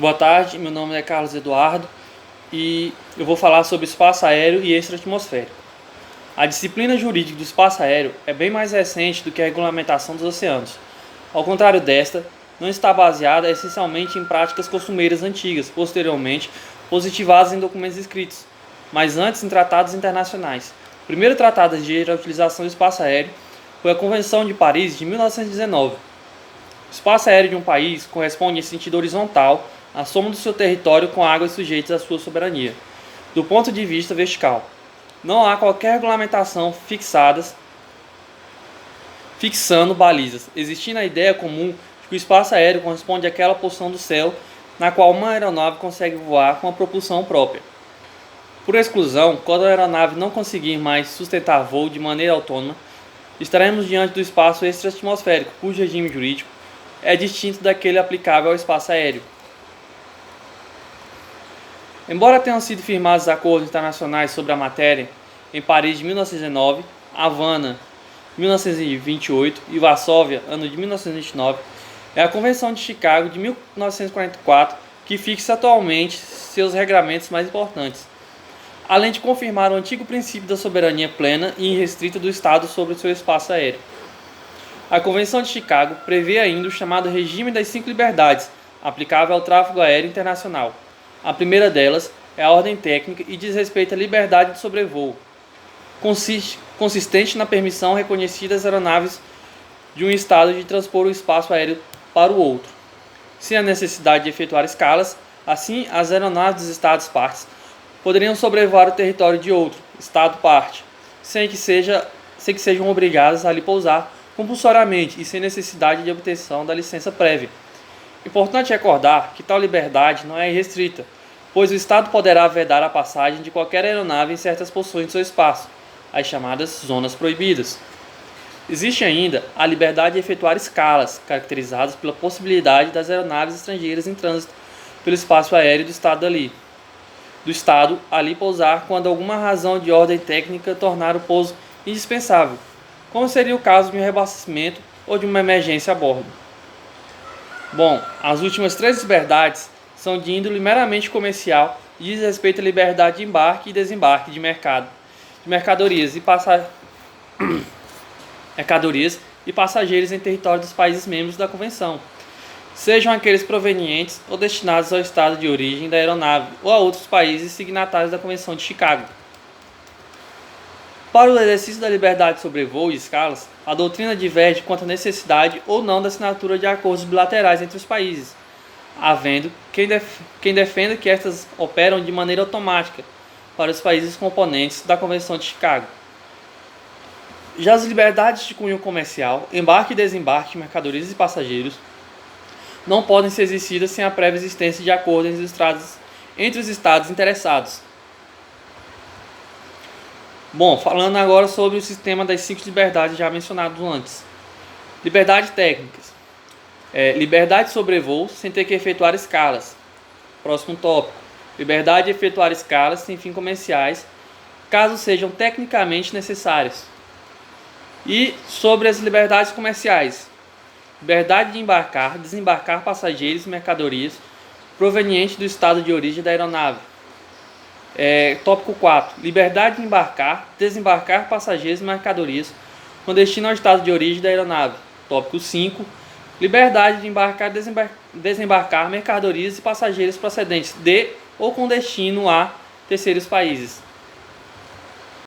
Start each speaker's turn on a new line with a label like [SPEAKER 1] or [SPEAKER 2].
[SPEAKER 1] Boa tarde, meu nome é Carlos Eduardo e eu vou falar sobre espaço aéreo e extra-atmosférico. A disciplina jurídica do espaço aéreo é bem mais recente do que a regulamentação dos oceanos. Ao contrário desta, não está baseada essencialmente em práticas costumeiras antigas, posteriormente positivadas em documentos escritos, mas antes em tratados internacionais. O primeiro tratado de utilização do espaço aéreo foi a Convenção de Paris de 1919. O espaço aéreo de um país corresponde em sentido horizontal à soma do seu território com águas sujeitas à sua soberania. Do ponto de vista vertical, não há qualquer regulamentação fixando balizas, existindo a ideia comum de que o espaço aéreo corresponde àquela porção do céu na qual uma aeronave consegue voar com a propulsão própria. Por exclusão, quando a aeronave não conseguir mais sustentar voo de maneira autônoma, estaremos diante do espaço extra-atmosférico, cujo regime jurídico é distinto daquele aplicável ao espaço aéreo. Embora tenham sido firmados acordos internacionais sobre a matéria em Paris de 1919, Havana 1928 e Varsóvia, ano de 1929, é a Convenção de Chicago de 1944 que fixa atualmente seus regramentos mais importantes, além de confirmar o antigo princípio da soberania plena e irrestrita do Estado sobre o seu espaço aéreo. A Convenção de Chicago prevê ainda o chamado Regime das Cinco Liberdades, aplicável ao tráfego aéreo internacional. A primeira delas é a ordem técnica e diz respeito à liberdade de sobrevoo, consistente na permissão reconhecida às aeronaves de um Estado de transpor o espaço aéreo para o outro, sem a necessidade de efetuar escalas. Assim, as aeronaves dos Estados-partes poderiam sobrevoar o território de outro Estado-parte, sem que sejam obrigadas a ali pousar compulsoriamente e sem necessidade de obtenção da licença prévia. Importante recordar que tal liberdade não é irrestrita, pois o Estado poderá vedar a passagem de qualquer aeronave em certas porções de seu espaço, as chamadas zonas proibidas. Existe ainda a liberdade de efetuar escalas, caracterizadas pela possibilidade das aeronaves estrangeiras em trânsito pelo espaço aéreo do Estado ali pousar quando alguma razão de ordem técnica tornar o pouso indispensável, como seria o caso de um reabastecimento ou de uma emergência a bordo. Bom, as últimas três liberdades são de índole meramente comercial e diz respeito à liberdade de embarque e desembarque de mercadorias e passageiros em território dos países membros da Convenção, sejam aqueles provenientes ou destinados ao estado de origem da aeronave ou a outros países signatários da Convenção de Chicago. Para o exercício da liberdade de sobrevoo e escalas, a doutrina diverge quanto à necessidade ou não da assinatura de acordos bilaterais entre os países, havendo quem defenda que estas operam de maneira automática para os países componentes da Convenção de Chicago. Já as liberdades de cunho comercial, embarque e desembarque de mercadorias e passageiros, não podem ser exercidas sem a prévia existência de acordos entre os estados interessados. Bom, falando agora sobre o sistema das cinco liberdades já mencionado antes. Liberdades técnicas. Liberdade de sobrevoo sem ter que efetuar escalas. Próximo tópico. Liberdade de efetuar escalas sem fins comerciais, caso sejam tecnicamente necessárias. E sobre as liberdades comerciais. Liberdade de embarcar, desembarcar passageiros e mercadorias provenientes do estado de origem da aeronave. Tópico 4. Liberdade de embarcar, desembarcar passageiros e mercadorias com destino ao estado de origem da aeronave. Tópico 5. Liberdade de embarcar, desembarcar mercadorias e passageiros procedentes de ou com destino a terceiros países.